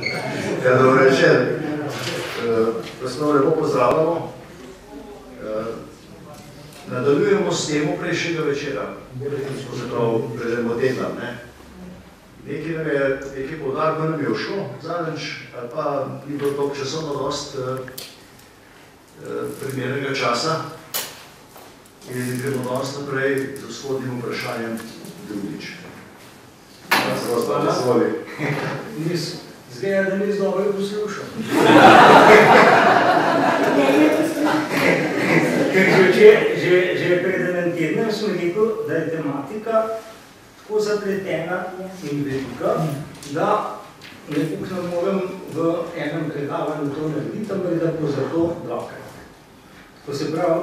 Ja, dobro večer. Vas lepo pozdravljamo. Nadaljujemo s temo prejšnjega večera, zaprav predemo tedna. Nekaj poudarkov nam je všlo zadnjič, ali pa ni bilo toliko časovno dost primernega časa in gremo dost naprej z vzhodnim vprašanjem drugič. Hvala se voli. Zgleda, da nis dobro poslušal. Ker že pred enem tednem sem rekel, da je tematika tako zapletena in velika, da nekako ne morem v enem predavanju to narediti, ampak da bo zato dvakrat. To se pravi,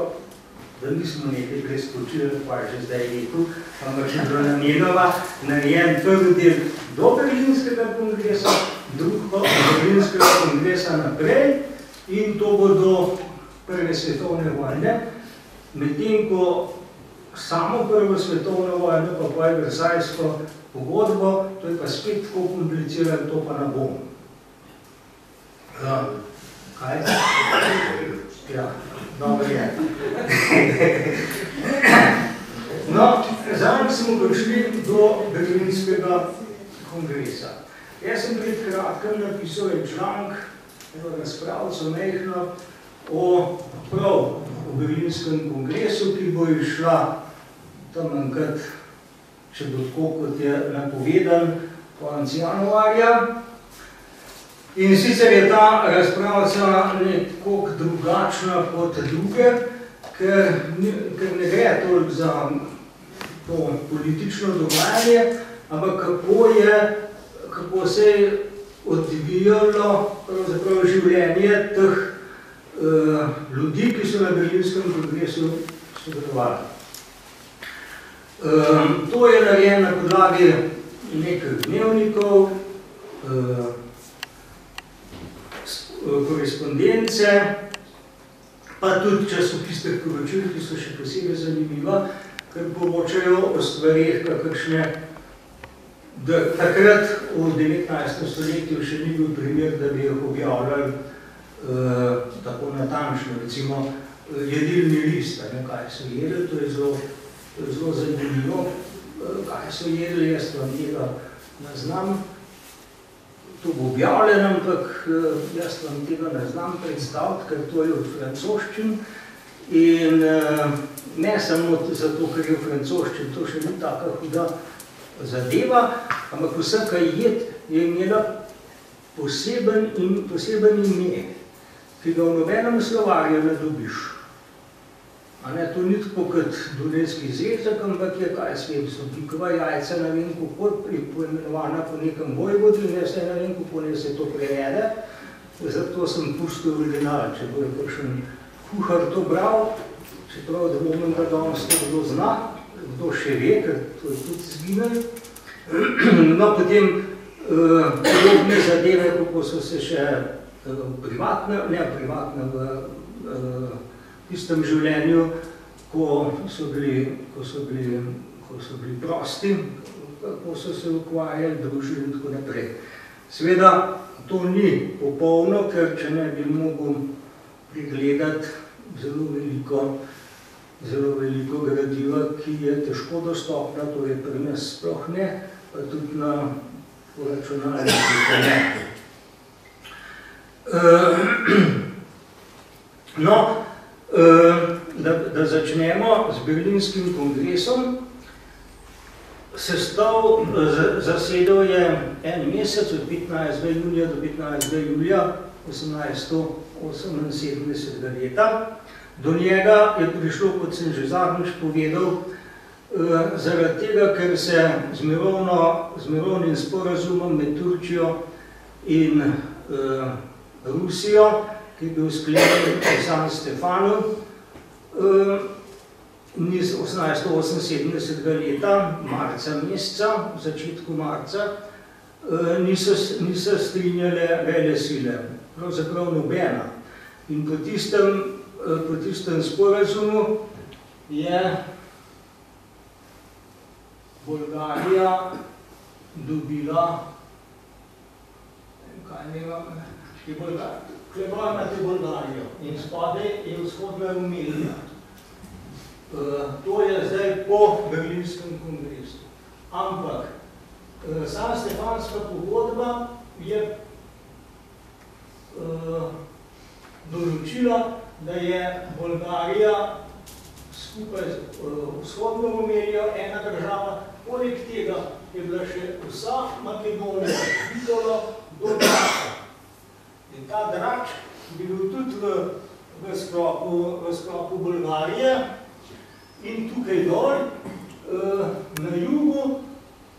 da nismo nekaj preskočili, pa je že zdaj rekel, ampak je bilo namenova narejen prvi del do Berlinskega kongresa, drug pa od Berlinskega kongresa naprej in to bo do Prve svetovne vojne, medtem ko samo Prvo svetovno vojno pa pa je Versajsko pogodbo, to je pa spet tako komplicirano, to pa ne bom. Kaj? Ja, dobro je. No, zadnjič smo prišli do Berlinskega kongresa. Jaz sem pred kratkem napisal en članek, eno razpravco mehno, o Berlinskem kongresu, ki bo išla tam enkrat, če bo tako, kot je napovedan, konec januarja. In sicer je ta razpravca nekoliko drugačna kot druge, ker ne gre toliko za to politično dogajanje, ampak kako se je odvijalo pravzaprav življenje teh ljudi, ki so na Berlinskem kongresu sodelovali. To je narejeno na podlagi nekaj dnevnikov, korespondence, pa tudi časopisnih poročil, ki so še posebej zanimiva, ker poročajo o stvareh, kakršne takrat v 19. stoletju še ni bil primer, da bi jih objavljali tako natančno, recimo jedilni list, kaj so jedli, to je zelo zanimivo, kaj so jedli, jaz vam tega ne znam, to bo objavljen, ampak jaz vam tega ne znam predstaviti, ker to je v francoščini in ne samo zato, ker je v francoščini, to še ni taka huda zadeva, ampak vsaka jed je imela poseben ime, ki ga v nobenem slovarju ne dobiš. To ni tako kot Dunajski zrezek, ampak je kaj svet, so pikova jajca, ne vem kako, poimenovana po nekem vojvodi, ne vem kako ne se to prevede, zato sem pustil original, če bo je kakšen kuhar to bral, čeprav da bom ga danes to kdo zna, kdo še ve, ker to je tudi zginil. No, potem podobne zadeve, kako so se še privatne v tistem življenju, ko so bili prosti, kako so se ukvarjali, družili in tako naprej. Seveda, to ni popolno, ker če ne bi mogel pregledati zelo veliko gradiva, ki je težko dostopna, to je pri nas sploh ne, pa tudi na računalniku ne. No, da začnemo z Berlinskim kongresom. Zasedal je en mesec od 15. junija do 15. julija 1878 leta. Do njega je prišlo, kot sem že zadnjič povedal, zaradi tega, ker se z mirovnim sporazumom med Turčijo in Rusijo, ki je bil sklenjen v San Stefanu 1878 leta, marca meseca, v začetku marca, niso strinjale velesile, pravzaprav nobena. In po tistem sporazumu je Bolgarija dobila, kaj Klebor imate Bolgarijo in spodaj je vzhodna Romunija. To je zdaj po Berlinskem kongresu. Ampak Sanstefanska pogodba je določila, da je Bolgarija skupaj z vzhodno Romanijo ena država. Poleg tega je bila še vsa Makedonija Bitola do Drača. In ta Drač bi bil tudi v sklopu Bolgarije in tukaj dol, na jugu,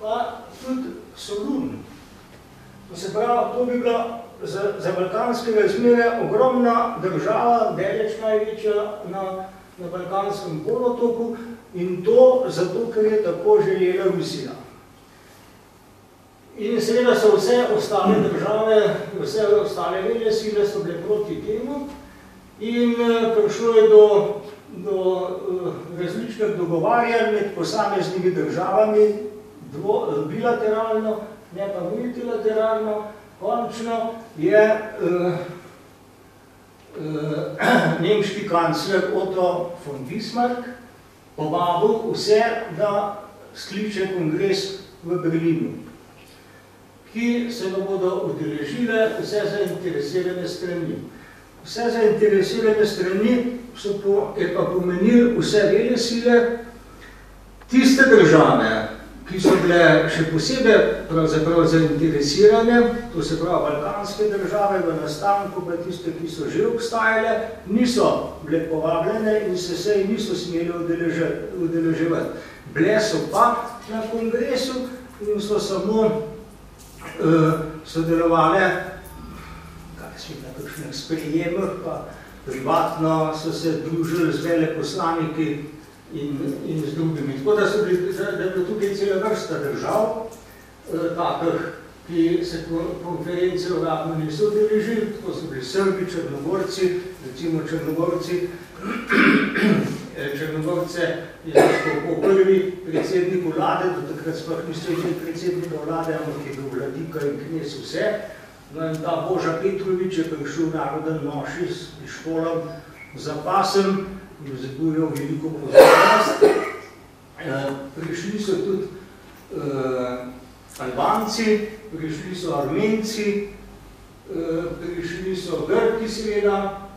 pa tudi Solun. To se pravi, to bi bila za balkanske razmere ogromna država, daleč največja na balkanskem polotoku in to zato, ker je tako želela Rusija. In seveda so vse ostale države, vse ostale velesile so bile proti temu in prišlo je do različnih dogovarjanj med posameznimi državami, bilateralno, ne pa multilateralno. Končno je nemški kancler Otto von Bismarck povabil vse, da skliče kongres v Berlinu, ki se ga bodo udeležile vse zainteresirane strani. Vse zainteresirane strani je pa pomenil vse velesile, tiste države, ki so bile še posebej pravzaprav zainteresirane, to se pravi balkanske države v nastanku, pa tiste, ki so že obstajale, niso bile povabljene in se sej niso smeli udeleževati. Bile so pa na kongresu in so samo sodelovali na kakšnih sprejemih, pa privatno so se družili z veleposlaniki in z drugimi. Tako da je bilo tukaj cela vrsta držav, takih, ki se konference uradno niso udeležili, tako so bili Srbi, Črnogorci, recimo Črnogorce je zašel prvi predsednik vlade, do takrat sploh niso imeli predsednika vlade, ampak je bil vladika in knez vse. No in ta Boža Petrovič je prišel naroden noši s pištolom za pasem in vzbujal veliko pozornost. Prišli so tudi Albanci, prišli so Armenci, prišli so Grki seveda.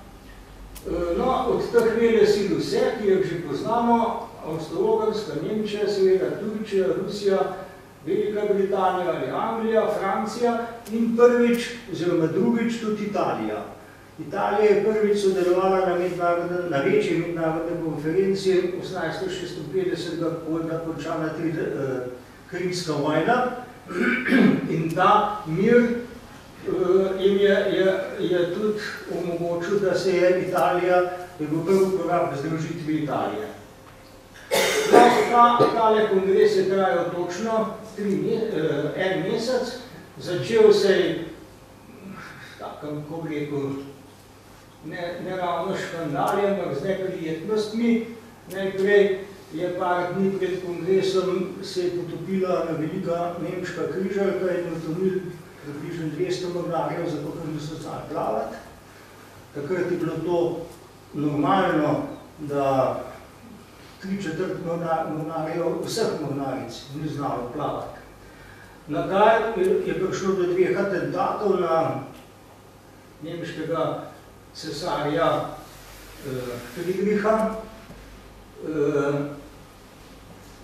No, od teh velesil vse, ki jih že poznamo, Avstro-Ogrska, Nemčija, seveda Turčija, Rusija, Velika Britanija ali Anglija, Francija in prvič, oziroma drugič tudi Italija. Italija je prvič sodelovala na večji mednarodni konferenci 1856, ko je bila končana Krimska vojna in ta mir jim je tudi omogočil, da se je Italija, da je bil prvi korak v združitvi Italije. Tale kongres je trajal točno en mesec, začel se je, kako bi rekel, ne ravno škandali, ampak z neprijetnostmi. Najprej je par dni pred kongresom se je potopila velika nemška križarka in utonil približno 200 mornarjev, zato ker niso znali plavati. Takrat je bilo to normalno, da 3/4 mornarjev, vseh mornaric, ni znalo plavati. Na kaj je prišlo do 2 atentatov na nemškega cesarja Friedricha.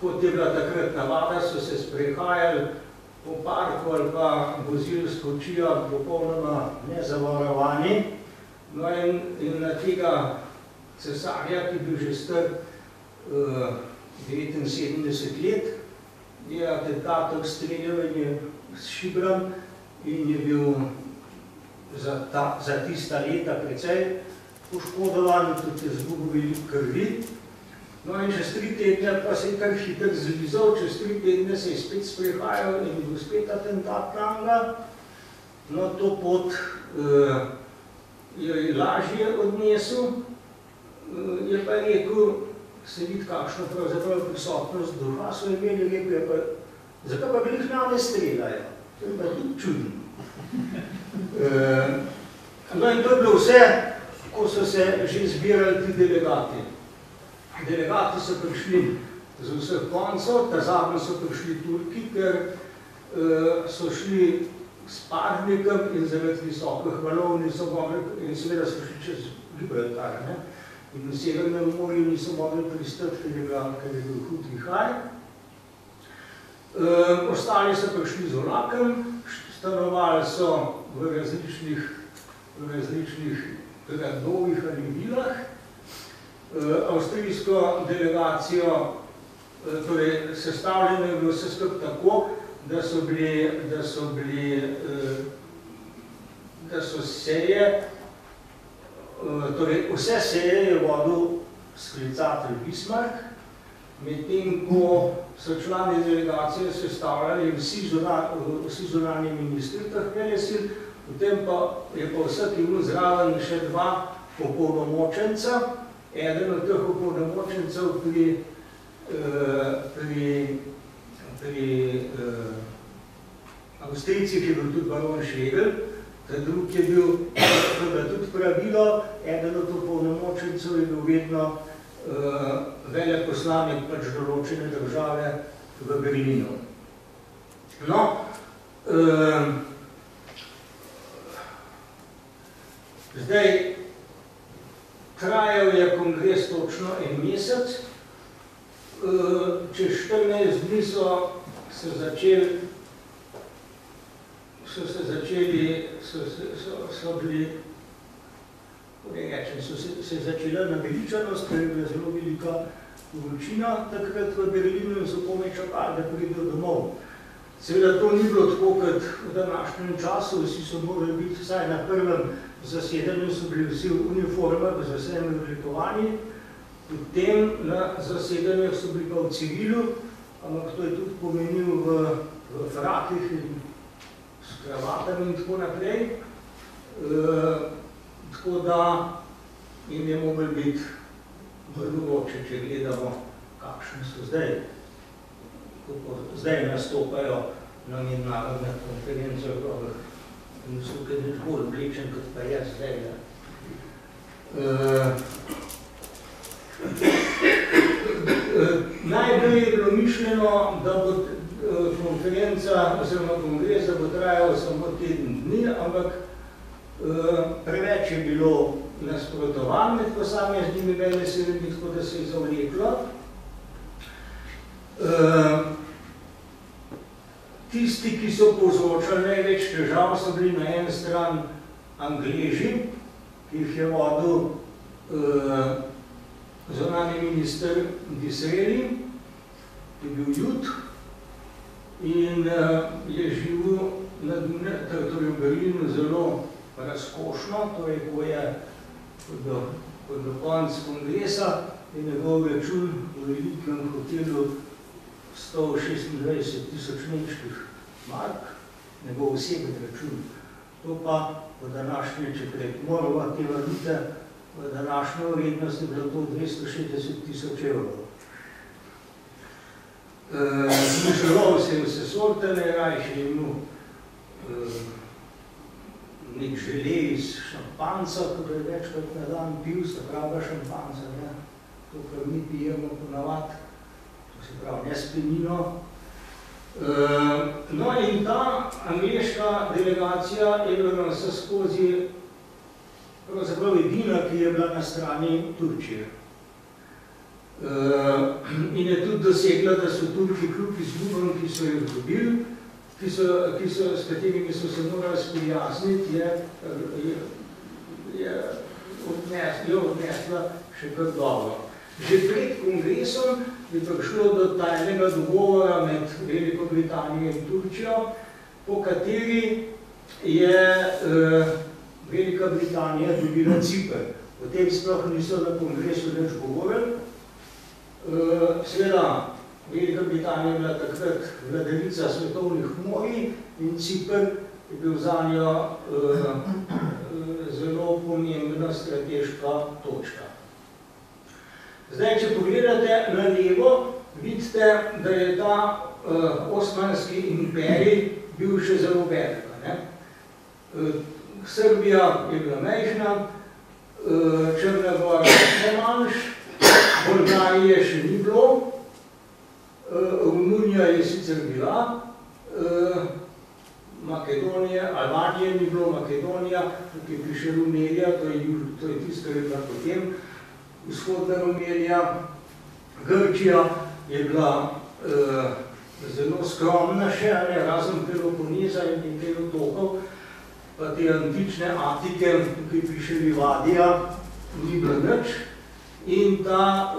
Kot je bila takrat navada, so se sprehajali po parku ali pa vozili s kočija popolnoma nezavarovani. No in na tega cesarja, ki bil že star 79 let, je atentatov streljal in je s šibrom in je bil za tista leta precej poškodovan, tudi je zgubil veliko krvi. No in čez 3 tedne pa se je kar hitro zlizal, čez 3 tedne se je spet sprehajal in je bil spet atentat nanga. No to pot je lažje odnesel, je pa rekel, se vidi kakšno pravzaprav prisotnost duha, so imeli, rekel je pa, zakaj pa glih name streljajo? To je pa tudi čudno. No in to je bilo vse, ko so se že zbirali ti delegati. Delegati so prišli z vseh koncev, ta zadnji so prišli Turki, ker so šli s parnikom in zaradi visokih valov niso mogli, in seveda so šli čez Gibraltar, ne? In v Severnem morju niso mogli pristati, ker je bil hud vihar. Ostali so prišli z vlakom, stanovali so v različnih gradovih ali vilah. Avstrijsko delegacijo, torej sestavljeno je bilo vse skupaj tako, da so seje, torej vse seje je vodil sklicatelj Bismarck, medtem ko so člani delegacije sestavljali vsi zunanji ministri teh velesil, potem pa je pa vsak imel zraven še dva opolnomočenca. Eden od teh opolnomočencev pri Avstrijcih je bil tudi baron Schlegel, ta drug je bil tudi pravilo, eden od opolnomočencev je bil vedno veleposlanik pač določene države v Berlinu. No, zdaj, trajal je kongres točno en mesec, čez 14 dni so se začela naveličanost, ker je bila zelo velika vročina takrat v Berlinu in so komaj čakali, da pridejo domov. Seveda to ni bilo tako, kot v današnjem času, vsi so morali biti vsaj na prvem zasedanju, so bili vsi v uniformah, z vsemi odlikovanji, potem na zasedanjih so bili pa v civilu, ampak to je tudi pomenil v frakih in s kravatami in tako naprej. Tako da jim je mogel biti vrloče, če gledamo, kakšne so zdaj. Zdaj nastopajo na mednarodne konference, in so kaj nič bolj oblečen, kot pa jaz zdaj. Najbolj je bilo mišljeno, da bo konferenca oziroma kongres, da bo trajal samo teden dni, ampak preveč je bilo nasprotovan med posameznimi velesilami, tako da se je zavleklo. Tisti, ki so povzročali največ težav, so bili na eni strani Angleži, ki jih je vodil zunanji minister Disraeli, ki je bil Jud in je živel v Berlinu zelo razkošno, torej ko je do konca kongresa je njegov račun v velikem hotelu 126.000 nemških mark, njegov osebni račun. To pa v današnje, če prekmorova te valute, v današnjo vrednost je bilo to 260.000 evrov. Želel se je vse sorte, najrajši je imel nek žele iz šampanca, ko je večkrat na dan pil, se pravi šampanca, to, kar mi pijemo ponavad, to se pravi nespenino. No in ta angleška delegacija je bila vse skozi pravzaprav edina, ki je bila na strani Turčije. In je tudi dosegla, da so Turki kljub izgubam, ki so jih dobili, s katerimi so se morali sprijasniti, je odnesla še kar dobro. Že pred kongresom je prišlo do tajnega dogovora med Veliko Britanijo in Turčijo, po kateri je Velika Britanija dobila Ciper. O tem sploh niso na kongresu nič govorili. Seveda, Velika Britanija je bila takrat vladarica svetovnih morij in Ciper je bil zanjo zelo pomembna strateška točka. Zdaj, če pogledate na levo, vidite, da je ta Osmanski imperij bil še zelo velik. Srbija je bila majhna, Črna Gora še manjš, Bolgarije še ni bilo, Romunija je sicer bila, Makedonija, Albanije ni bilo, Makedonija, tukaj piše Rumelija, to je tisto, kar je bila potem vzhodna Rumelija. Grčija je bila zelo skromna še, razen Peloponeza in nekaj otokov, pa te antične Atike, tukaj piše Livadija, ni bilo nič. In ta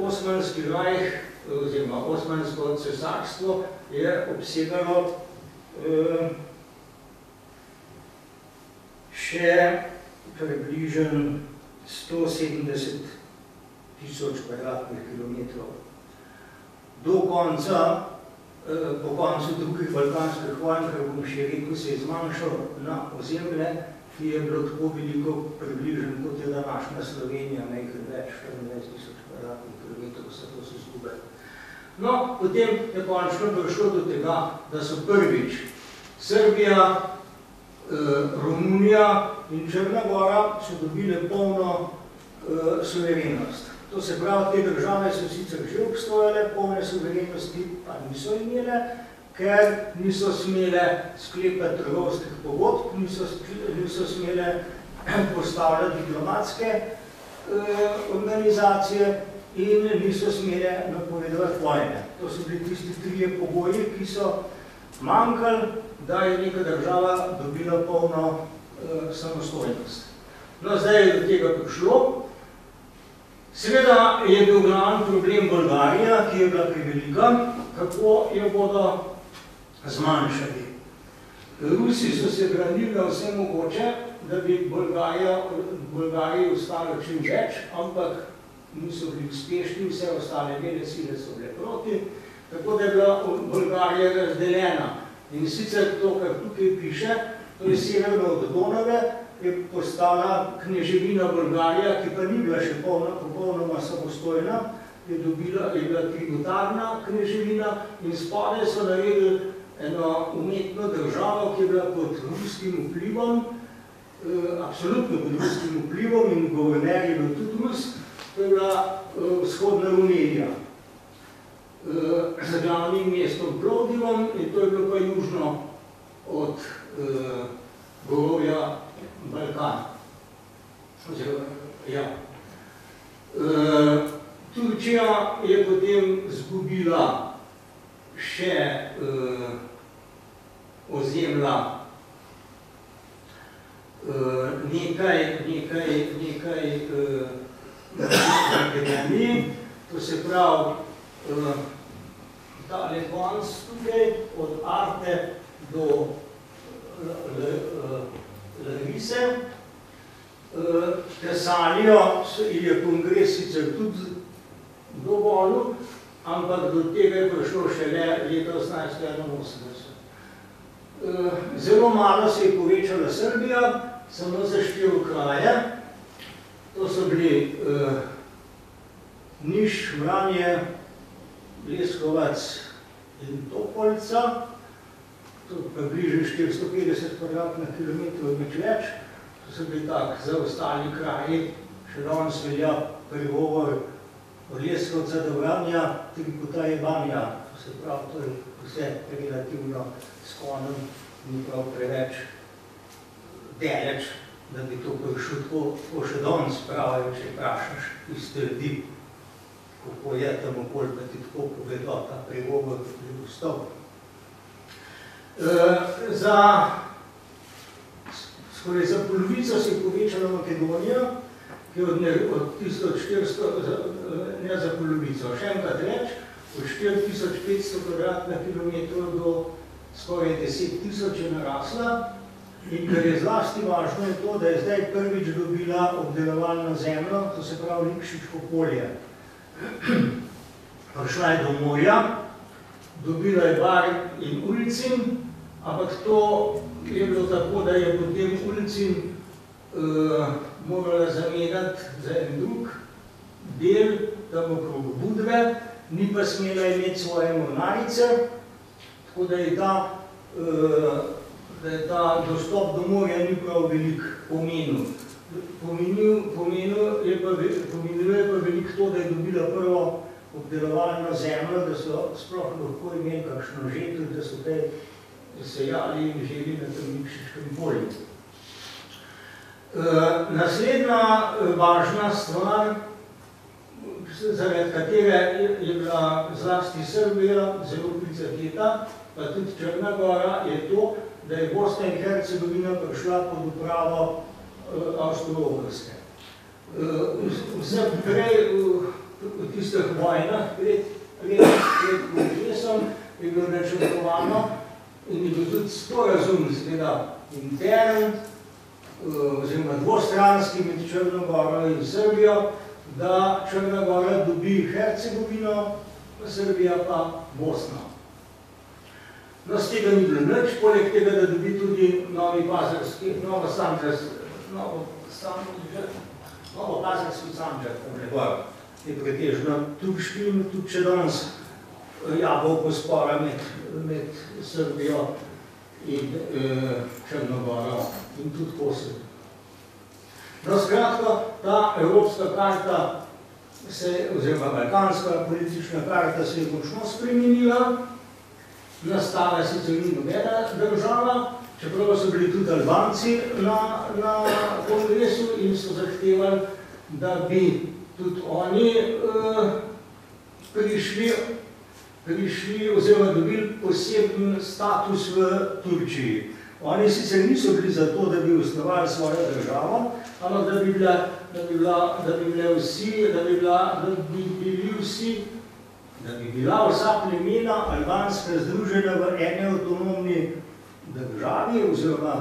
Osmanski rajh, oziroma Osmansko cesarstvo, je obsegalo še približno 170 tisoč kvadratnih kilometrov. Do konca, po koncu drugih balkanskih vojn, kar bom še rekel, se je zmanjšal na ozemlje, ki je bilo tako veliko približno, kot je današnja Slovenija, nekaj več, 24 tisoč kvadratnih kilometrov, vse to se izgubilo. No, potem je končno prišlo do tega, da so prvič Srbija, Romunija in Črna Gora so dobile polno suverenost. To se pravi, te države so sicer že obstojale, polne suverenosti pa niso imele, ker niso smele sklepati trgovskih pogodb, niso smele postavljati diplomatske organizacije in niso smele napovedovati vojne. To so bili tisti trije pogoji, ki so manjkali, da je neka država dobila polno samostojnost. No, zdaj je do tega prišlo. Seveda je bil glavni problem Bolgarija, ki je bila prevelika, kako jo bodo zmanjšali. Rusi so se branili na vse mogoče, da bi Bolgariji ostalo čim več, ampak niso bili uspešni, vse ostale vele sile so bile proti, tako da je bila Bolgarija razdeljena. In sicer to, kar tukaj piše, to je severno od Donave, je postala kneževina Bolgarija, ki pa ni bila še popolnoma samostojna, je bila tributarna kneževina in spodaj so naredili eno umetno državo, ki je bila pod ruskim vplivom, absolutno pod ruskim vplivom in guverner je bil tudi Rus, to je bila vzhodna Rumelija z glavnim mestom Plovdivom in to je bilo pa južno od gorovja Balkan. Turčija je potem zgubila še ozemlja nekaj akademij, to se pravi tale konc tukaj, od Arte do Larise. Tesalijo je kongres sicer tudi dovolil, ampak do tega je prišlo šele leta 1881. Zelo malo se je povečala Srbija, samo za 4 kraje. To so bili Niš, Vranje, Leskovac in Topolca. To je približno 450 kvadratnih kilometrov več. To so bili tak zaostali kraji, še danes velja pregovor od Leskovca do Vranja, Trikota je Banja. To se pravi, to je vse relativno s konom, ni prav preveč deleč, da bi to prišel tako še danes pravijo, če vprašaš iste ljudi, kako je tam okoli, da ti tako povedo ta pregovor, ki je ustal. Skoraj za polovico se je povečala Makedonija, ki je od 1400, ne za polovico, še enkrat več, od 4500 kvadratnih kilometrov do skoraj 10 000 je narasla. In kar je zlasti važno je to, da je zdaj prvič dobila obdelovalno zemljo, to se pravi Lipšičko polje. Prišla je do morja, dobila je bar in ulicin, ampak to je bilo tako, da je potem ulicin morala zamenjati za en drug del, tam okrog Budve, ni pa smela imeti svoje mornarice, tako da je da je ta dostop do morja ni prav velik pomenil. Pomenil je pa veliko to, da je dobila prvo obdelovalno zemljo, da so sploh lahko imeli kakšno žetelj, da so kaj sejali in želi na tem Nikšičkem polju. Naslednja važna stvar, zaradi katere je bila zlasti Srbija zelo prizadeta, pa tudi Črna Gora, je to, da je Bosna in Hercegovina prišla pod upravo Avstro-Ogrske. Vse prej v tistih vojnah, pred kongresom, je bilo načrtovano in je bil tudi sporazum, seveda intern, oziroma dvostranski med Črno Goro in Srbijo, da Črna Gora dobi Hercegovino, Srbija pa Bosno. No, z tega ni bilo nič, poleg tega, da dobi tudi Novopazarski Sandžak, je pretežno turški in tudi če danes jabolko spora med Srbijo in Črno Goro in tudi Kosovo. No, skratka, ta evropska karta, oziroma balkanska politična karta se je močno spremenila, nastala sicer ni nobena država, čeprav so bili tudi Albanci na kongresu in so zahtevali, da bi tudi oni prišli oziroma dobili poseben status v Turčiji. Oni sicer niso bili za to, da bi osnovali svojo državo, ampak da bi bila vsa plemena albanska združena v eni avtonomni državi oziroma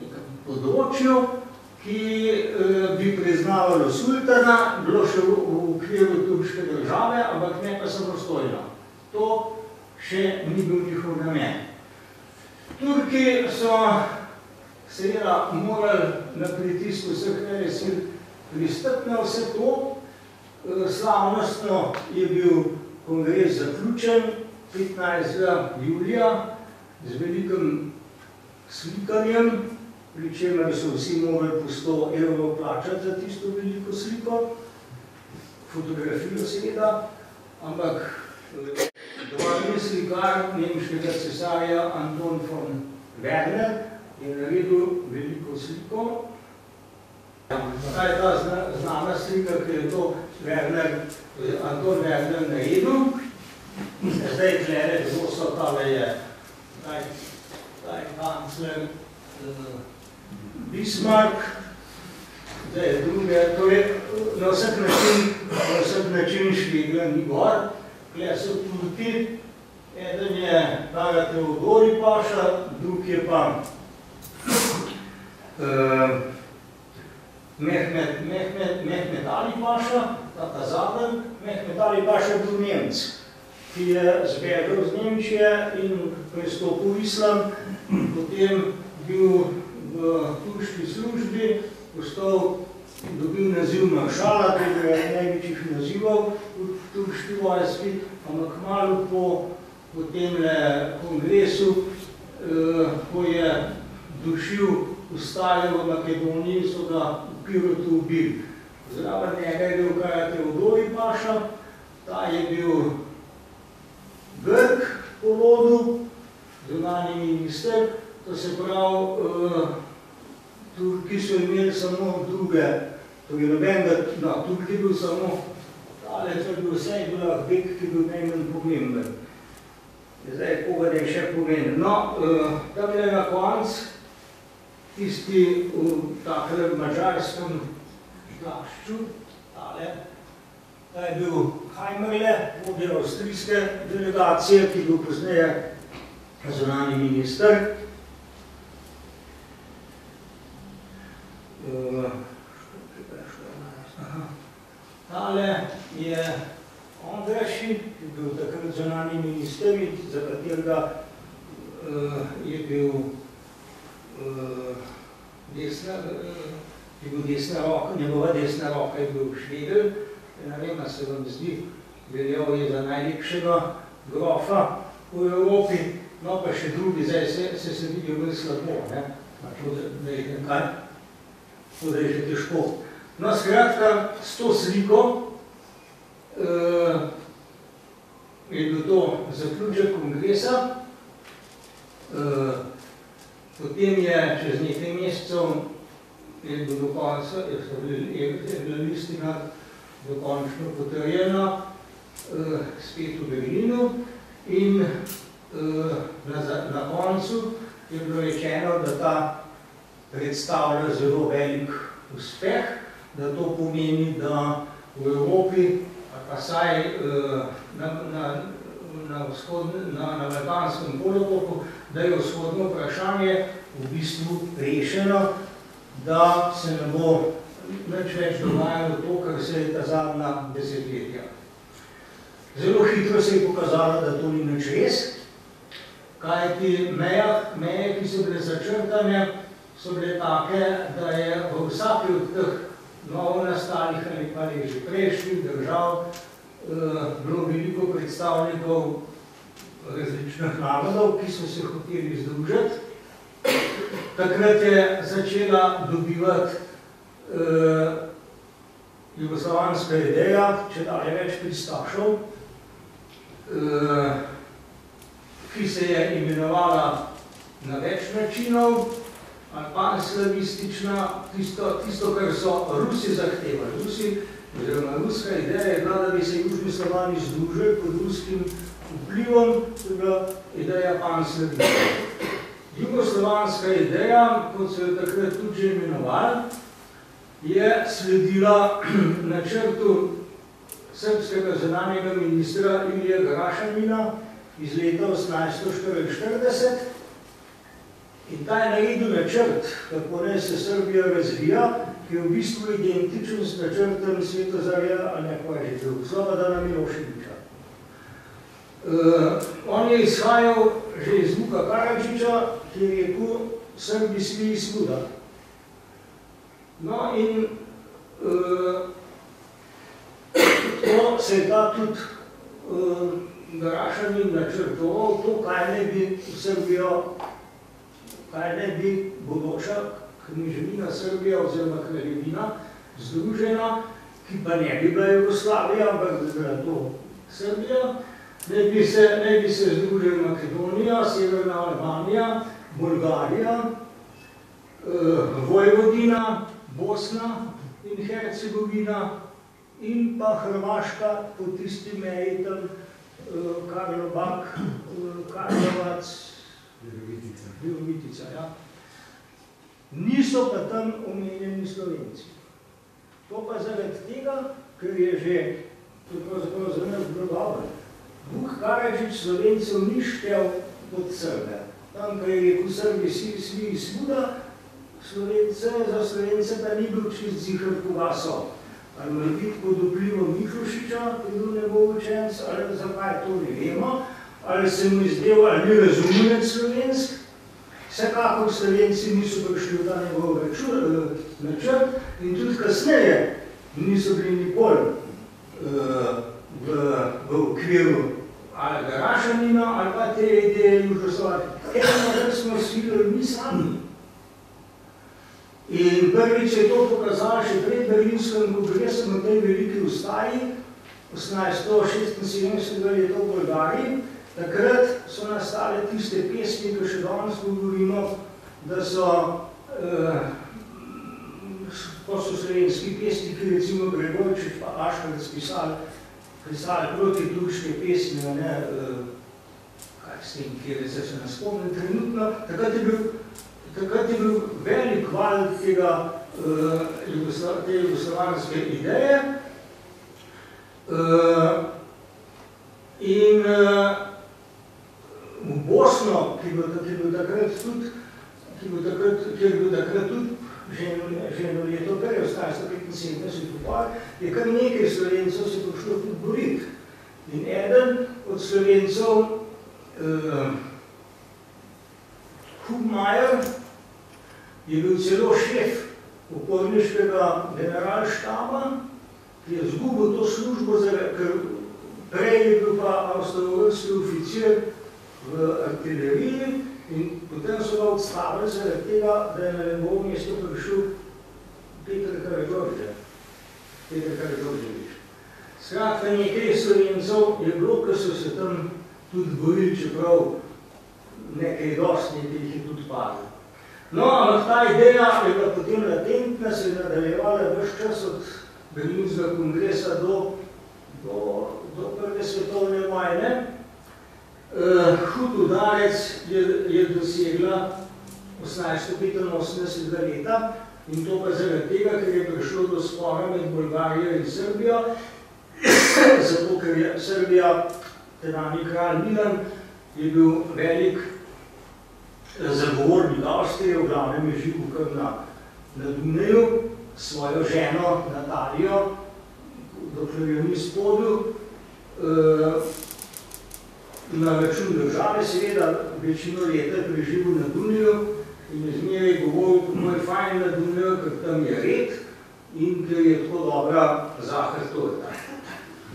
nekem področju, ki bi priznavalo sultana, bilo še v okviru turške države, ampak ne pa samostojno. To še ni bil njihov namen. Turki so seveda morali na pritisku vseh velesil pristati na vse to. Slavnostno je bil kongres zaključen 15. julija z velikim slikanjem, pri čemer so vsi morali po 100 evrov plačati za tisto veliko sliko, fotografijo seveda, ampak dvorni slikar nemškega cesarja Anton von Werner je naredil veliko sliko. Ta je ta znana slika, ki je to Anton Werner naredil. Zdaj glede, kdo so tale je, taj kancler Bismarck, zdaj je druge, to je na vsak način Švigla ni gor. Tukaj so Turki, eden je Tara Teodori paša, drug je pa Mehmet Ali paša, ta zadnji. Mehmet Ali paša je bil Nemec, ki je zbežal z Nemčije in prestopil v islam, potem bil v turški službi, dobil naziv maršala, to je bil največjih nazivov v turški vojski, ampak kmalu po temle kongresu, ko je dušil ustaje v Makedoniji, so ga v Pirotu ubili. Zraven njega je bil Tara Teodori paša, ta je bil Grk po rodu, zunanji minister, to se pravi, Turki so imeli samo druge, torej nobenega, Turki je bil samo tale, to je bil vse, je bil Ahbek, ki je bil najmanj pomemben. Zdaj, koga da je še pomemben. No, tam je na konc tisti v takle mađarskem plašču, tale, ta je bil Heimerle, vodja avstrijske delegacije, ki je bil pozneje zunanji minister. Tale je Ondraši, ki je bil takrat zunanji minister, za katerega je bil desna roka, njegova desna roka je bil Švegel. Ne vem, a se vam zdi, veljal je za najlepšega grofa v Evropi, No, pa še drugi, zdaj se vidijo bolj slabo, ne? Da je nekaj, to da je že težko. No, skratka, s to sliko je bil to zaključek kongresa, potem je čez nekaj mesecev je bil do konca, je bila listina dokončno potrjena spet v Berlinu in na koncu je bilo rečeno, da ta predstavlja zelo velik uspeh, da to pomeni, da v Evropi, pa saj na Balkanskem polotoku, da je vzhodno vprašanje v bistvu rešeno, da se ne bo nič več dogajalo to, kar se je ta zadnja desetletja. Zelo hitro se je pokazalo, da to ni nič res, kajti meje, ki so bile začrtane, so bile take, da je v vsaki od teh novo nastalih ali pa že prejšnjih držav bilo veliko predstavnikov različnih narodov, ki so se hoteli združiti. Takrat je začela dobivati jugoslovanska ideja, če dalje več pristašov, ki se je imenovala na več načinov, ali panslavistična, tisto, kar so Rusi zahtevali. Oziroma ruska ideja je bila, da bi se južni Slovani združili pod ruskim vplivom, to je bila ideja panslavistična. Jugoslovanska ideja, kot so jo takrat tudi že imenovali, je sledila načrtu srbskega zunanjega ministra Ilije Grašanina iz leta 1844 in ta je naredil načrt, kako naj se Srbija razvija, ki je v bistvu identičen s načrtom Svetozarja, ali nekaj že drug, Slobodana Miloševića. On je izhajal že iz Vuka Karadžiča, ki je rekel, Srbi svi svuda. No in to se je ta tudi Grašanin načrtoval, to, kaj ne bi Srbijo, kaj ne bi bodoča književina Srbija oziroma kraljevina združena, ki pa ne bi bila Jugoslavija, ampak bi bila to Srbija, ne bi se združila Makedonija, Severna Albanija, Bolgarija, Vojvodina, Bosna in Hercegovina in pa Hrvaška po tisti meji tam Karlovac, Virovitica, ja. Niso pa tam omenjeni Slovenci. To pa zaradi tega, ker je že, to je pravzaprav za nas bilo dobro, Vuk Karadžič Slovencev ni štel pod Srbe. Tam, ker je rekel Srbi svi svuda, za Slovence pa ni bil čist zihr, koga so. Ali mora biti pod vplivom Miklošiča, ki je bil njegov učenec, ali zakaj, to ne vemo, ali se mu izdel, ali ni razumljen slovensk. Vsekakor Slovenci niso prišli v ta njegov načrt in tudi kasneje niso bili nikoli v okviru ali Grašanina ali pa te ideje Južoslavije. Eno, smo svideli mi sami. In prvič je to pokazalo še pred Berlinskem kongresom v tej veliki ustaji, 1876 je to v Bolgariji. Takrat so nastale tiste pesmi, ki še danes govorimo, da so, ko so slovenski pesniki, recimo Gregorčič pa Aškarc pisali proti turške pesmi, kaj s tem, kjer se ne spomnim trenutno, takrat je bil velik val te jugoslovanske ideje in v Bosno, ki je bil takrat tudi že eno leto prej, 1875 upad, je kar nekaj Slovencov se prišlo tudi boriti. In eden od Slovencov, Hubmajer, je bil celo šef uporniškega generalštaba, ki je zgubil to službo, ker prej je bil pa avstro-ogrski oficir v artileriji in potem so ga odstavili zaradi tega, da je na njegovo mesto prišel Peter Karađorđević. Skratka, nekaj Slovencov je bilo, ki so se tam tudi borili, čeprav nekaj dosti, nekaj jih je tudi padlo. No, ampak ta ideja je bila potem latentna, se je nadaljevala ves čas od Berlinskega kongresa do Prve svetovne vojne. Hud udarec je dosegla 1885 leta in to pa zaradi tega, ker je prišlo do spora med Bolgarijo in Srbijo, zato ker je Srbija, tedanji kralj Milan, je bil velik zagovornik Avstrije, v glavnem je živel kar na Dunaju, svojo ženo Natalijo, dokler jo ni spodil, na račun države, seveda, večino leta je preživel na Dunaju in je zmeraj govoril, kako je fajn na Dunaju, ker tam je red in ker je tako dobra zahar torta.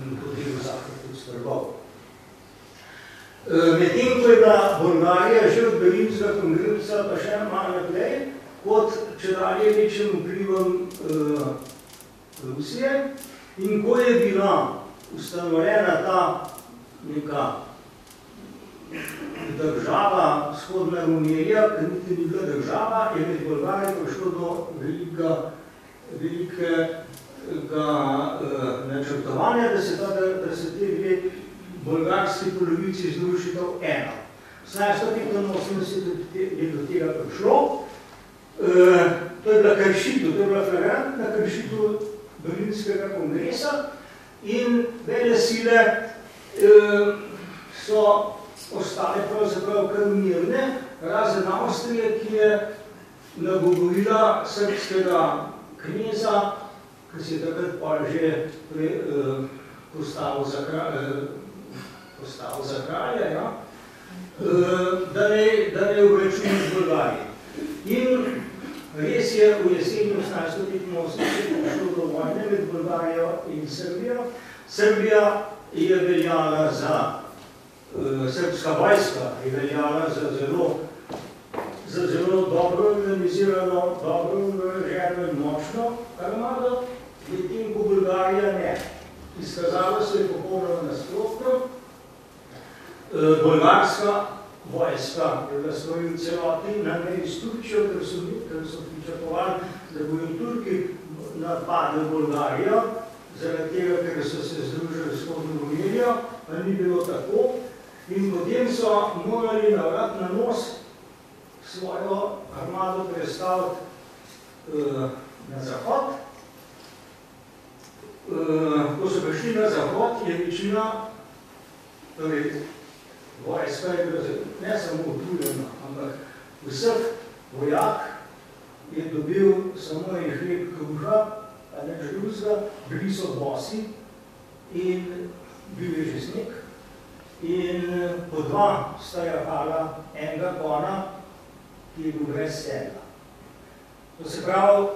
In potem zahar tudi strgal. Medtem, ko je bila Bolgarija že od Berlinskega kongresa pa še malo naprej, pod čedalje večjim vplivom Rusije, in ko je bila ustanovljena ta neka država, vzhodna Romunija, ker niti ni bila država, je med Bolgarijo prišlo do velikega načrtovanja, da se te dve bolgarski polovici združita v eno. 1885 je do tega prišlo. To je bila kršitev, to je bila flagrantna kršitev Berlinskega kongresa in vele sile so ostale pravzaprav kar mirne, razen Avstrije, ki je nagovorila srbskega kneza, ki si je takrat pa že postavil za kralja, ja, da ne obračuni z Bolgarije. In res je v jeseni 1885 prišlo do vojne med Bolgarijo in Srbijo. Srbija je veljala za, srbska vojska je veljala za zelo dobro organizirano, dobro oboroženo in močno armado, medtem ko Bolgarija ne. Izkazalo se je popolnoma nasprotno. Bolgarska vojska je bila svoji v celoti na meji s Turčijo, ker so pričakovali, da bojo Turki napadli Bolgarijo, zaradi tega, ker so se združili s vzhodno Romunijo, pa ni bilo tako. In potem so morali na vrat na nos svojo armado prestaviti na zahod. Ko so prišli na zahod, je večina, torej vojska je bila ne samo utrujena, ampak vseh vojak je dobil samo en hleb kruha, a ne želuzga, bili so bosi in bil je že sneg. In po dva sta jahala enega kona, ki je bil brez sedla. To se pravi,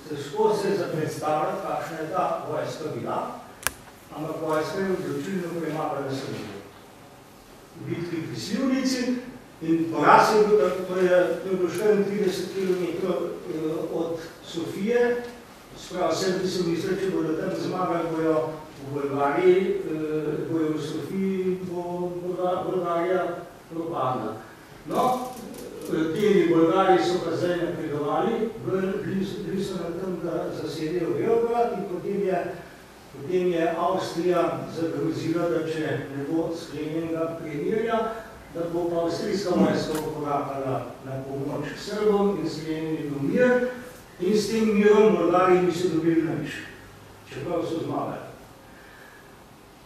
težko se predstavljati, kakšna je ta vojska bila, ampak vojska je odločilno premagala Srbijo. V bitki pri Slivnici in poraz je bil, to je bilo 34 km od Sofije, sprav Srbi so mislili, če bodo tam zmagali, bojo v Bolgariji, bojo v Sofiji, bo Bolgarija propadla. No, temi Bolgariji so pa zdaj napredovali, bili so na tem, da zasedejo Beograd in potem je Avstrija zagrozila, da če ne bo sklenjenega premirja, da bo pa avstrijska vojska uporabljala na pomoč Srbom in sklenjeni bil mir in s tem mirom Bolgariji niso dobili nič, čeprav so zmagali.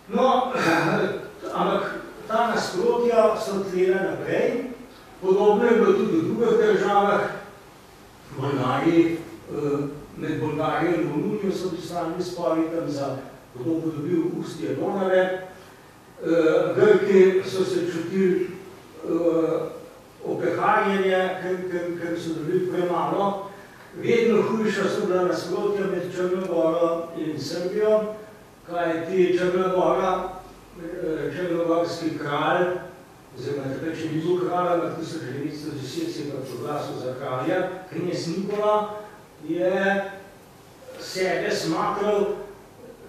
No, ampak ta nasprotja so tlele naprej. Podobno je bilo tudi v drugih državah. V Bolgariji, med Bolgarijo in Romunijo so stalni spori tam za kdo bo dobil ustje Donave. Grki so se čutili opeharjenje, ker so dobili premalo. Vedno hujša so bila nasprotja med Črno Goro in Srbijo, kajti Črna Gora črnogorski kralj, oziroma takrat še ni bil kralj, ampak 1910 se je pa proglasil za kralja, knez Nikola je sebe smatral,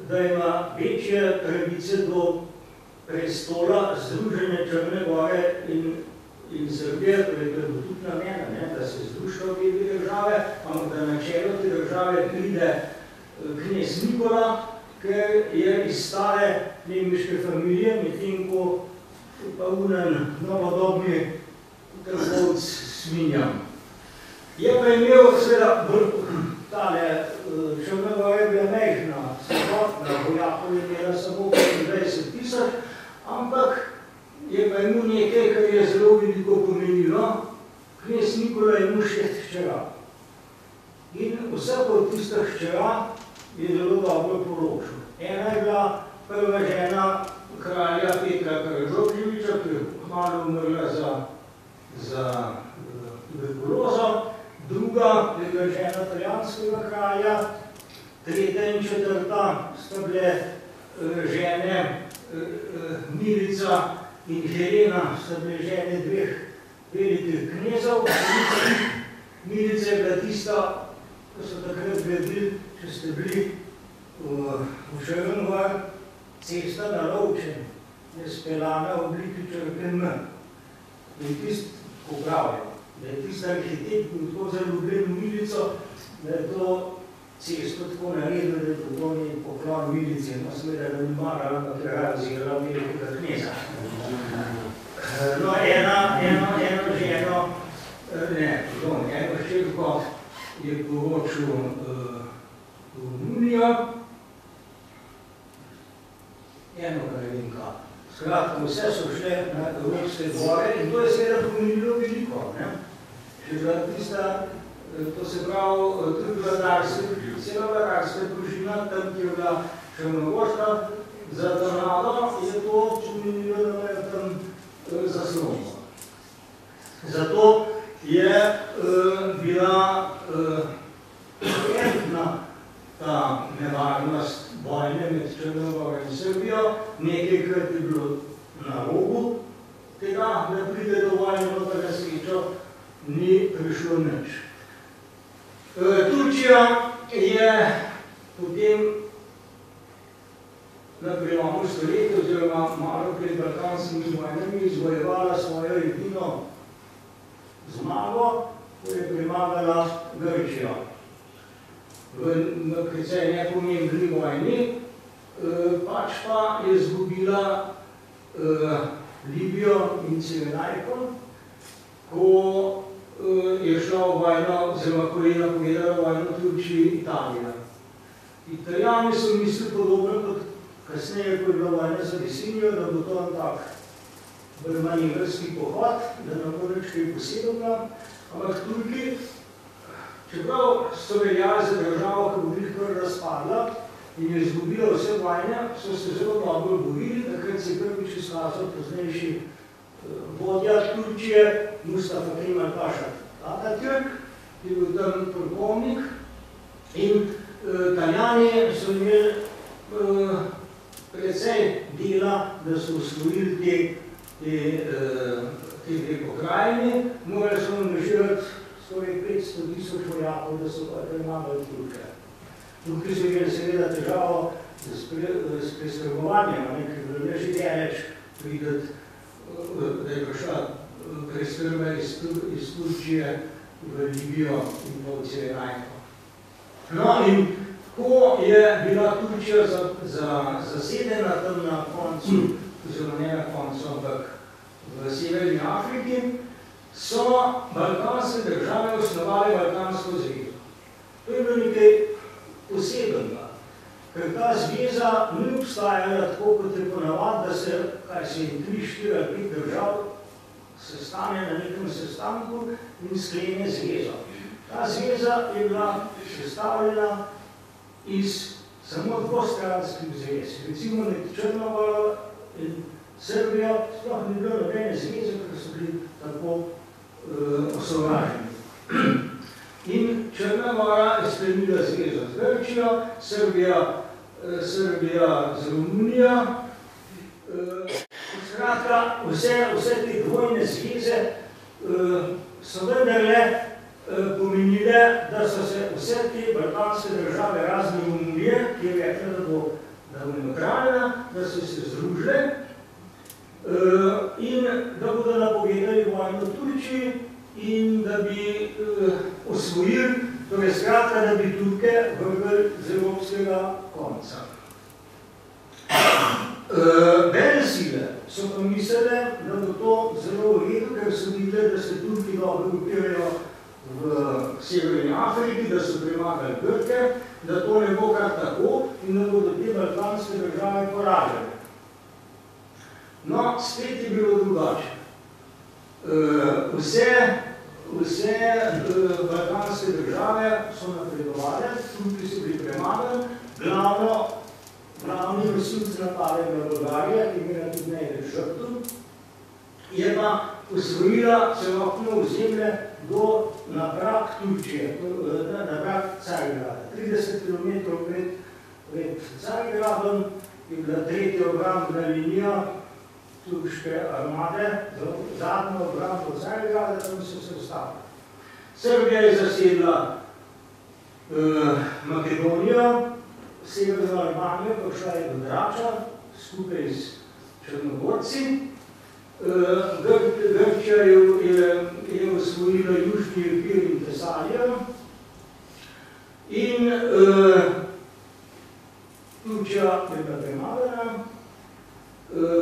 da ima večje pravice do prestola Združene Črne Gore in Srbije, to je bilo tudi namen, da se združijo te dve države, ampak da na čelo te države pride knez Nikola, ker je iz stare plemiške familije, medtem ko pa unen novodobni trgovec svinjam. Je pa imel, seveda, tale Črna Gora je bila majhna, svobodna, vojakov je imela samo 25,000, ampak je pa imel nekaj, kar je zelo veliko pomenilo. Knez Nikola je imel 6 hčera. In vsaka od tistih hčera je zelo dobro poročil. Ena je bila prva žena kralja Petra Karađorđevića, ki je kmalu umrla za tuberkulozo, druga je bila žena italijanskega kralja, tretja in četrta sta bile žene Milica in Helena, sta bile žene dveh velikih knezov. Milica je bila tista, ko so takrat gledali, če ste bili v Črnogor, cesta na Lovčen je speljana v obliki črke M. In tist popravlja, da je tist arhitekt bil tako zaljubljen v Milico, da je to cesto tako naredil, da je to njen poklon Milici. No, seveda, da ni marala, ampak je razirala velikega kneza. No, eno ženo, eno hčerko je poročil Romunijo, eno pa ne vem kaj. Skratka, vse so šle na Evropske gore in to je seveda pomenilo veliko. Če bila tista, to se pravi, tudi cela vladarska družina, tam, ki je bila črnogorska, za Donado je to pomenilo, da je tam zaslonilo. Zato je bila evidna ta nevarnost vojne med Črno Goro in Srbijo. Nekajkrat je bilo na robu tega, da pride do vojne, pa na srečo ni prišlo nič. Turčija je potem na prelomu stoletja oziroma malo pred balkanskimi vojnami izvojevala svojo edino zmago, ko je premagala Grčijo. V precej nepomembni vojni, pač pa je izgubila Libijo in Cirenaico, ko je šla v vojno, oziroma ko je napovedala vojno Turčiji Italija. Italijani so mislili podobno kot kasneje, ko je bila vojna za Abisinijo, da bo to tak manevrski pohod, da ne bo nič kaj posebnega, ampak Turki, čeprav so veljali za državo, ki bo veliko razpadla in je izgubila vse vojne, so se zelo dobro borili, takrat se je prvič izkazal poznejši vodja Turčije, Mustafa Kemal Paša Atatürk, ki je bil tam polkovnik, in Italijani so imeli precej dela, da so osvojili te dve pokrajini, morali so angažirati skoraj 500,000 vojakov, da so pa premagali Turke. Tukaj so imeli seveda težavo s preskrbovanjem, ker je bilo ne že deleč videti, da je prišla preskrba iz Turčije v Libijo in pa v Cirenaico. No in ko je bila Turčija zasedena tam na koncu, oziroma ne na koncu, ampak v Severni Afriki, so balkanske države osnovali Balkansko zvezo. To je bilo nekaj posebnega, ker ta zveza ni obstajala tako, kot je ponavad, da se, kaj se je 3, 4 ali 5 držav sestane na nekem sestanku in sklene zvezo. Ta zveza je bila sestavljena iz samo dvostranskih zvez. Recimo med Črno Goro in Srbijo sploh ni bilo nobene zveze, ker so bili tako osovraženi. In Črna Gora je sklenila zvezo z Grčijo, Srbija z Romunijo Skratka, vse te dvojne zveze so vendarle pomenile, da so se vse te balkanske države razne unije, ki je rekla, da bo neutralna, da so se združile in da bodo napovedali vojno Turčiji in da bi osvojili, torej skratka, da bi Turke vrgli z evropskega konca. Velesile so pa mislile, da bo to zelo v redu, ker so videli, da se Turki dobro upirajo v Severni Afriki, da so premagali Grke, da to ne bo kar tako in da bodo te balkanske države poražali. No, spet je bilo drugače. Vse balkanske države so napredovale, Turki so bili premagali, glavni nosilci napadega Bolgarija, ki je imela tudi največ žrtev, je pa osvojila celotno ozemlje na prag Turčije, na prag Carigrada. 30 km pred Carigradom je bila tretja obrambna linija turške armade, zadnja obramba Carigrada, tam so se ustavili. Srbija je zasedla Makedonijo, Severno Albanijo, pa šla je do Drača, skupaj s Črnogorci. Grčija je osvojila Južni Epir in Tesalijo in Turčija je bila premagana.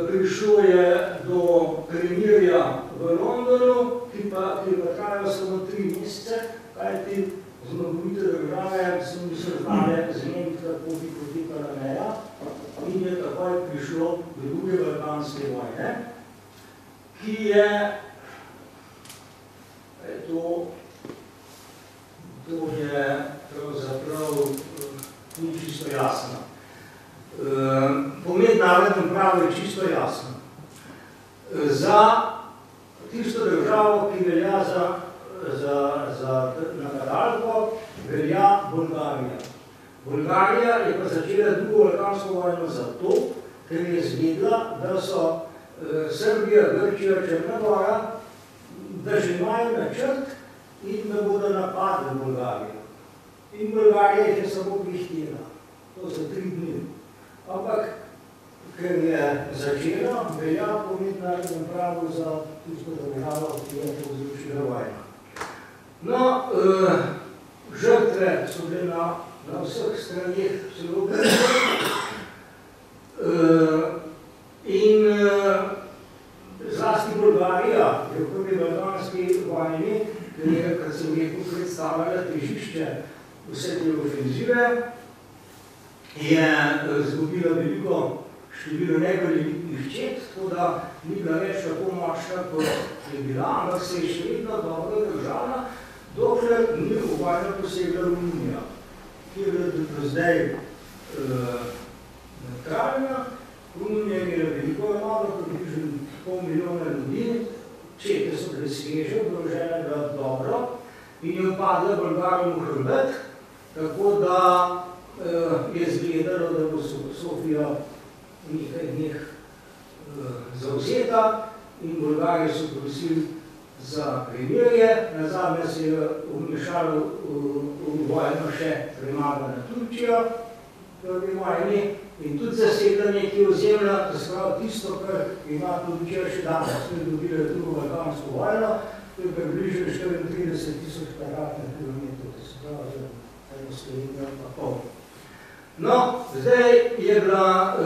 Prišlo je do premirja v Londonu, ki pa trajalo samo 3 mesece, kajti zmagovite države so niso znale zmeniti, kako bi potekala meja in je takoj prišlo do druge balkanske vojne, ki je to je pravzaprav ni čisto jasno. Po mednarodnem pravu je čisto jasno. Za tisto državo, ki velja za napadalko, velja Bolgarija. Bolgarija je pa začela drugo balkansko vojno zato, ker je zvedela, da so Srbija, Grčija, Črna Gora, da že imajo načrt in da bodo napadli Bolgarijo. In Bolgarija je samo prihtela. To za 3 dni. Ampak, ker je začela, velja po mednarodnem pravu za tisto državo, ki je povzročila vojno. No, žrtve so bile na vseh straneh celo in zlasti Bolgarija je v prvi balkanski vojni, ker je, kot sem rekel, predstavljala težišče vse te ofenzive, je izgubila veliko število nevelikih čet, tako da ni bila več tako močna, kot je bila, ampak se je še vedno dobro držala, dokler ni v vojno posegla Romunija, ki je bila do zdaj neutralna. Romunija je imela veliko armado, približno 500 milijona ljudi, čete so bile sveže, oborožene bila dobro in je upadla Bolgarom v hrbet, tako da je izgledalo, da bo Sofija nekaj dneh zavzeta in Bolgari so prosili za premirje. Nazadnje se je vmešalo v vojno še premagana Turčija v prvi vojni in tudi zasedla nekaj ozemlja, da se pravi tisto, kar ima Turčija še danes. Smo dobili drugo balkansko vojno, to je približno 34.000 kvadratnih kilometrov, da se pravi za eno Slovenijo pa pol. No, zdaj je bila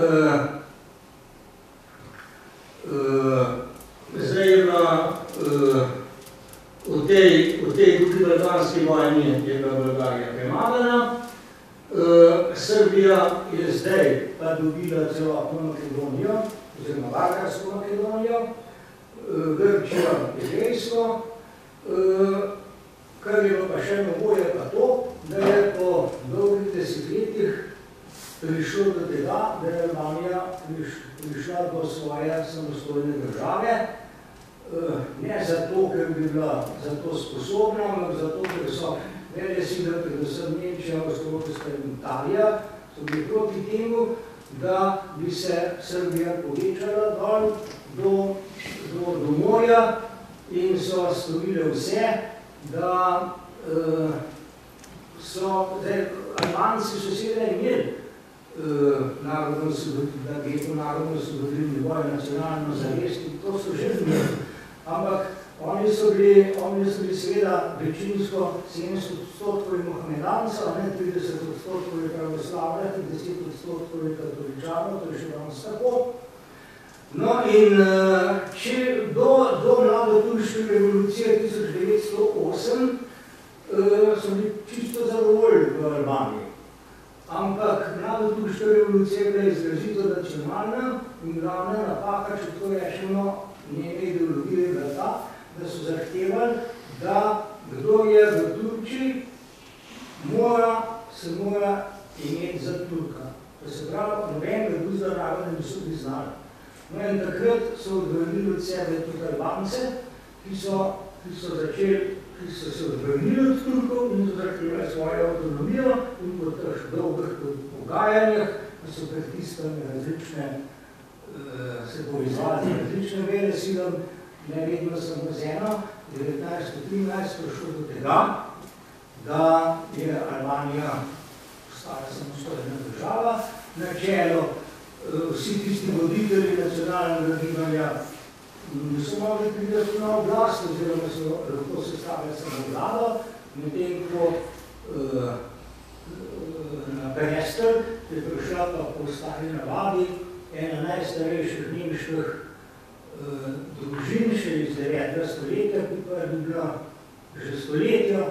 v tej drugi balkanski vojni je bila Bolgarija premagana. Srbija je zdaj pa dobila celotno Makedonijo, oziroma Balkansko Makedonijo, Grčija Egejsko, kar je pa še novoje pa to, da je po dolgih desetletjih prišlo do tega, da je Albanija prišla do svoje samostojne države, ne zato, ker bi bila za to sposobna, ampak zato, ker so velesile, predvsem Nemčija, Avstro-Ogrska in Italija, so bili proti temu da bi se Srbija povečala dol do morja in so storile vse, da Albanci so seveda imeli narodno-osvobodilni boj, nacionalno zavest, to so že imeli, ampak oni so bili seveda večinsko 70% mohamedancev, 30% je pravoslavlja, 10% je katoličanov, to je še danes tako. No in do mladoturške revolucije 1908 so bili čisto zadovoljni v Albaniji. Ampak mladoturška revolucija je bila izrazito nacionalna in glavna napaka, če to rečemo, njene ideologije je bila ta, da so zahtevali, da kdo je v Turčiji, se mora imeti za Turka. To se pravi, nobenega drugega naroda niso priznali. No in takrat so odvrnili od sebe tudi Albance, ki so se odvrnili od Turkov in so zahtevali svojo avtonomijo in po teh dolgih pogajanjih so pritiskali različne, se povezali različne vere silom, ne vedno samo z eno, 1913 prišlo do tega, da je Albanija postala samostojna država, na čelo vsi tisti voditelji nacionalnega gibanja niso mogli priti na oblast, oziroma so lahko sestavili samo vlado, medtem ko na Perestel je prišla pa po stari navadi ena najstarejših nemških družin, še iz 9. stoletja, ki pa je bila že stoletja,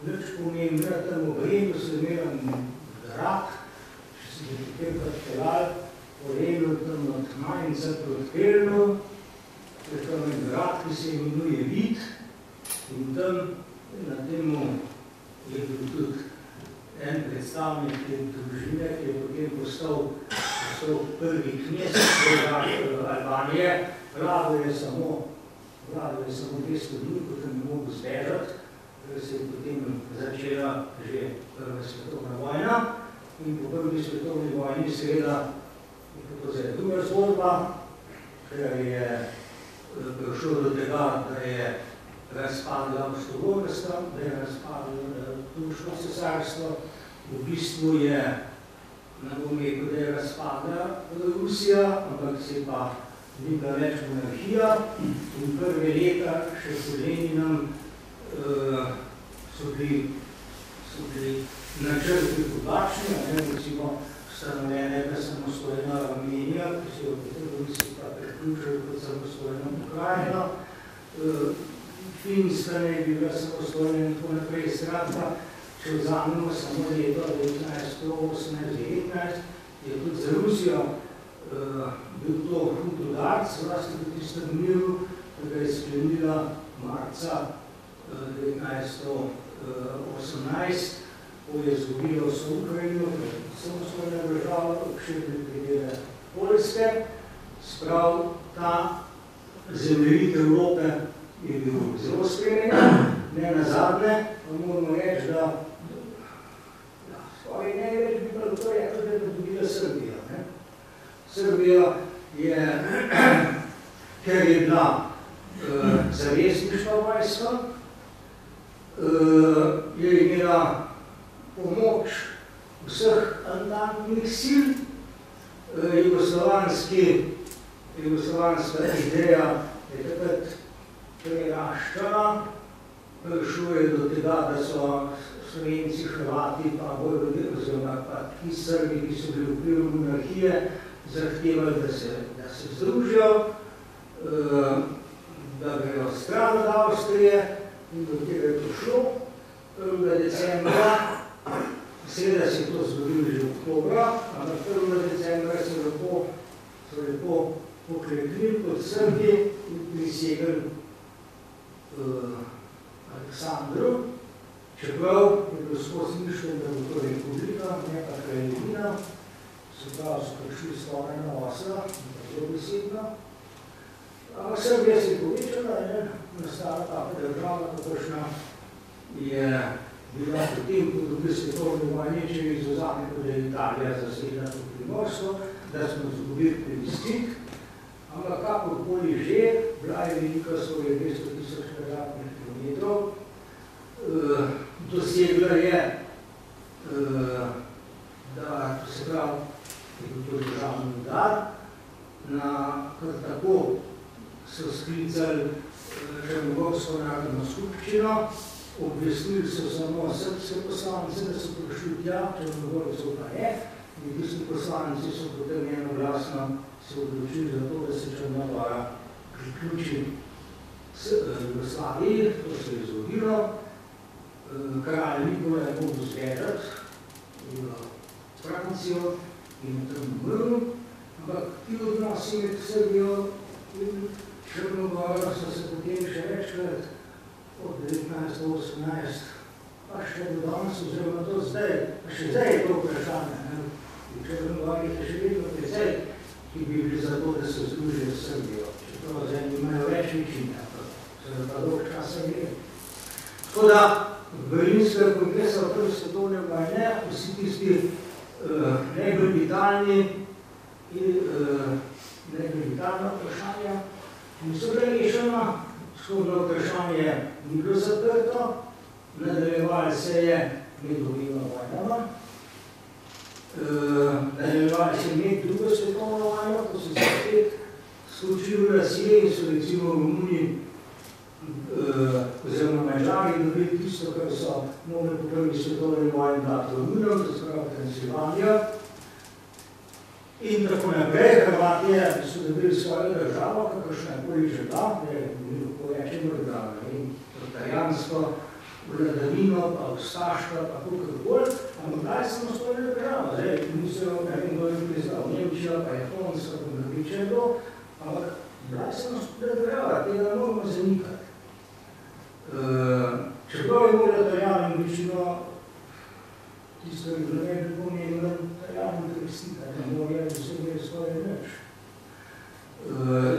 nič pomembna, tam v Bregu so imeli grad, če si bi tukaj predpeljali, po Renu, tam od Majnca proti Kelnu, to je tam en grad, ki se imenuje Vid, in tam na temu je bil tudi en predstavnik te družine, ki je potem postal prvi knez Albanije, vladal je samo 200 dni, potem ne mogo zbežati, ker se je potem začela že Prva svetovna vojna in po Prvi svetovni vojni seveda je to zdaj druga zgodba, ker je prišlo do tega, da je razpadla Avstro-Ogrska, da je razpadlo Turško cesarstvo, v bistvu je, ne bom rekel, da je razpadla Rusija, ampak se pa ni bila več monarhija in prve leta še po Leninom so bili načrti drugačni, recimo ustanovljenega samostojna Armenija, ki se je v Petrogorski pa priključila kot samostojna pokrajina, Finska ne je bila samostojna in tako naprej. Skratka, če vzamemo samo leto 1918-19, je tudi za Rusijo bil to hud udarc, vlasti v tistem miru, ki ga je sklenila marca 1918, ko je izgubila vso Ukrajino, samostojna država, obširne predele Poljske. Sprav ta zemljevid Evrope je bil zelo spremenjen, ne nazadnje, pa moramo reči, da skoraj največ bi pa to rekli, da je dobila Srbija. Srbija je, ker je bila zavezništva vojska, je imela pomoč vseh antantnih sil, jugoslovanska ideja je takrat preraščala, prišlo je do tega, da so Slovenci, Hrvati, pa Vojvodi, oziroma pa ti Srbi, ki so bili v vplivu monarhije, zahtevali, da se združijo, da grejo stran od Avstrije in do tega je prišlo 1. decembra. Seveda se je to zgodilo že oktobra, ampak 1. decembra so lepo pokleknili kot Srbi in prisegli Aleksandru, čeprav je bilo skozi mišljen, da bo to republika, ne pa kraljevina, so prišli skoraj na osla, zelo besedno. Ampak Srbija se je povečala, nastala taka država, kakršna je bila potem po drugi svetovni vojni, če je izvzame, ko je Italija zasedla to Primorsko, da smo izgubili plebiscit, ampak kakorkoli že, bila je velika svoje 200.000 kvadratnih kilometrov, dosegla je, da se pravi, je bil to državni udar, kar tako so sklicali Črnogorsko narodno skupščino, obvestili so samo srbske poslance, da so prišli tja, Črnogorcev pa ne, in tisti poslanci so potem enoglasno se odločili za to, da se Črna Gora priključi Jugoslaviji, to se je zgodilo. Kralj Nikola je mogel zbežati v Francijo in tam umrl, ampak ti odnosi med Srbijo in Črno Goro so se potem še večkrat od 1918 pa še do danes, oziroma to zdaj, pa še zdaj je to vprašanje. V Črno Gori je še vedno precej, ki bi bili za to, da se združijo s Srbijo. Čeprav zdaj imajo več večine, se pa dolg časa gre. Tako da, Berlinskega kongresa v prvi svetovne vojne, vsi tisti najbolj vitalni in najbolj vitalna vprašanja niso bila rešena, vzhodno vprašanje ni bilo zaprto, nadaljevali se je med obima vojnama, nadaljevali se med drugo svetovno vojno, ko so se spet skočili v Rusiji in so recimo v Romuniji oziroma Mađari dobili tisto, kar so mogli po prvi svetovni vojni dati Romunom, to se pravi Transilvanijo. In tako naprej, Hrvatije so dobili svojo državo, kakršna je koli že bila, da je lahko rečemo, da je totalijansko vladavino, pa ustaška, pa kakorkoli, ampak daj samostojna država. Zdaj, niso, ne vem, kdo je priznal, Nemčija, pa Japonska, pa Norviče je bilo, ampak daj samostojna država, tega ne moramo zanikati. Čeprav je bolj Italijanom večino tisto, ki je ne bi pomembno, Italijanom kristita, ne morajo vsebej svoje neč.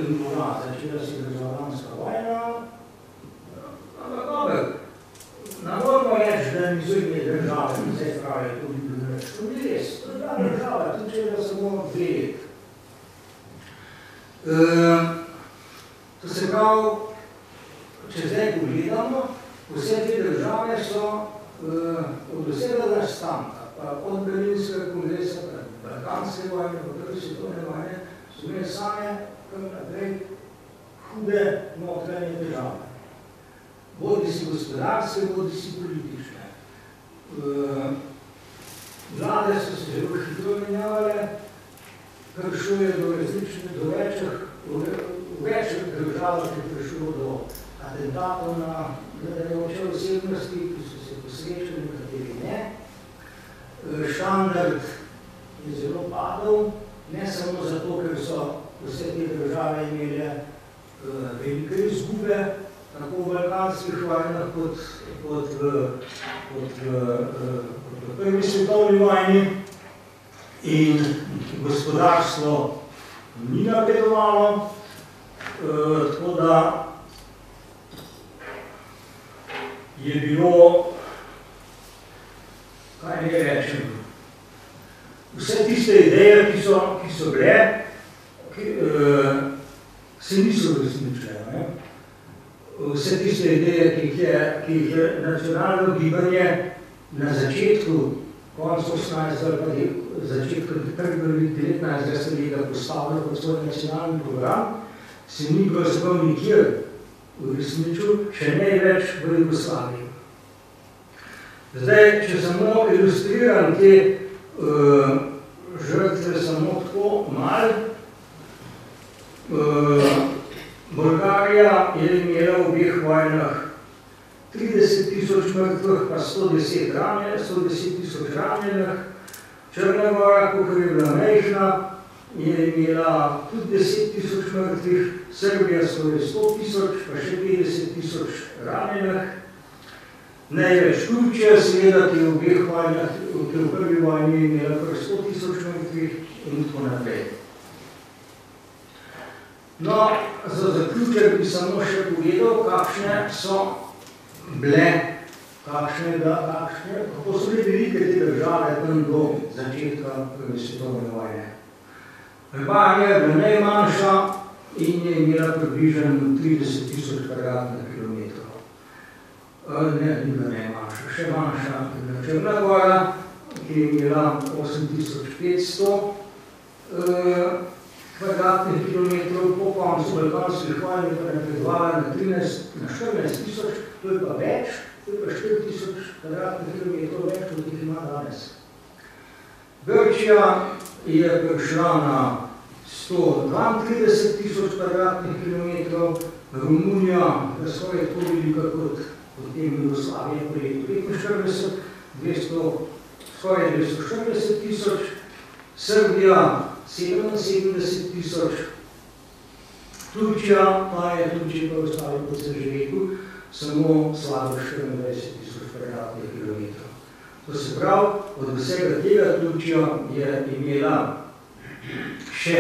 In mora, začela si državljanska vojna, ampak dobro, ne moramo reči, da niso imeli države, ki se pravijo, to bi bilo neč. To ni res, to je bila država, tudi če da samo 2 let. To se pravi, če zdaj pogledamo, vse te države so od vsega nastanka, pa od Berlinskega kongresa, pa Balkanske vojne, pa prve svetovne vojne, so imeli same kar naprej hude notranje države. Bodi si gospodarske, bodi si politične. Vlade so se zelo hitro menjavale, kar šlo je do različnih, do večjih držav, ki je prišlo do atentatov na vladajoče osebnosti, ki so se posrečili, nekateri ne. Standard je zelo padal, ne samo zato, ker so vse te države imele velike izgube, tako v balkanskih vojnah kot v prvi svetovni vojni, in gospodarstvo ni napredovalo, tako da je bilo, kaj ne rečem, vse tiste ideje, ki so bile, se niso uresničile. Vse tiste ideje, ki jih je nacionalno gibanje na začetku, konec 18. ali pa začetku 19. stoletja postavilo kot svoj nacionalni program, se ni pravzaprav nikjer uresničil, še največ v Jugoslaviji. Zdaj, če samo ilustriram te žrtve samo tako malo, Bolgarija je imela v obeh vojnah 30.000 mrtvih, pa 110.000 ranjenih. Črna Gora, kakor je bila majhna, je imela tudi 10.000 mrtvih, Srbija skoraj 100.000, pa še 50.000 ranjenih. Največ Turčija, seveda, ki je v obeh vojnah, ki je v prvi vojni imela kar 100.000 mrtvih in tako naprej. No, za zaključek bi samo še povedal, kakšne so bile kako so bile velike te države tam do začetka Prve svetovne vojne. Albanija je bila najmanjša in je imela približno 30.000 kvadratnih kilometrov. Ne, ni bila najmanjša, še manjša je bila Črna Gora, ki je imela 8.500 kvadratnih kilometrov, po koncu balkanskih vojn je pa napredovala na 14.000, to je pa več, to je pa 4.000 kvadratnih kilometrov več, kot jih ima danes. Grčija je prišla na 132.000 kvadratnih kilometrov, Romunija je skoraj tako velika kot potem Jugoslavija po letu 45, skoraj 240.000, Srbija 77.000, Turčija pa je, Turčija pa ostali, kot sem že rekel, samo slabo 24.000 kvadratnih kilometrov. To se pravi, od vsega tega Turčija je imela še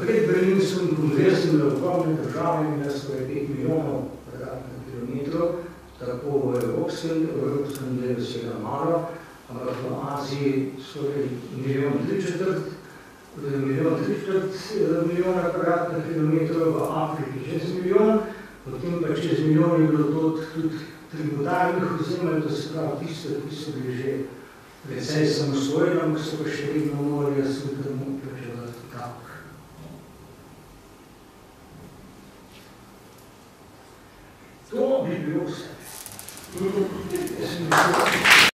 pred Berlinskim kongresom v ogromne države imela skoraj 5 milijonov kvadratnih kilometrov, tako v evropskem delu seveda malo, ampak v Aziji skoraj 1,3 milijona kvadratnih kilometrov, v Afriki čez milijon, potem pa čez milijon je bilo tudi tributarnih ozemelj, to se pravi tiste, ki so bili že precej samostojni, ampak so pa še vedno morali svetemu plačevati davek. To bi bilo vse.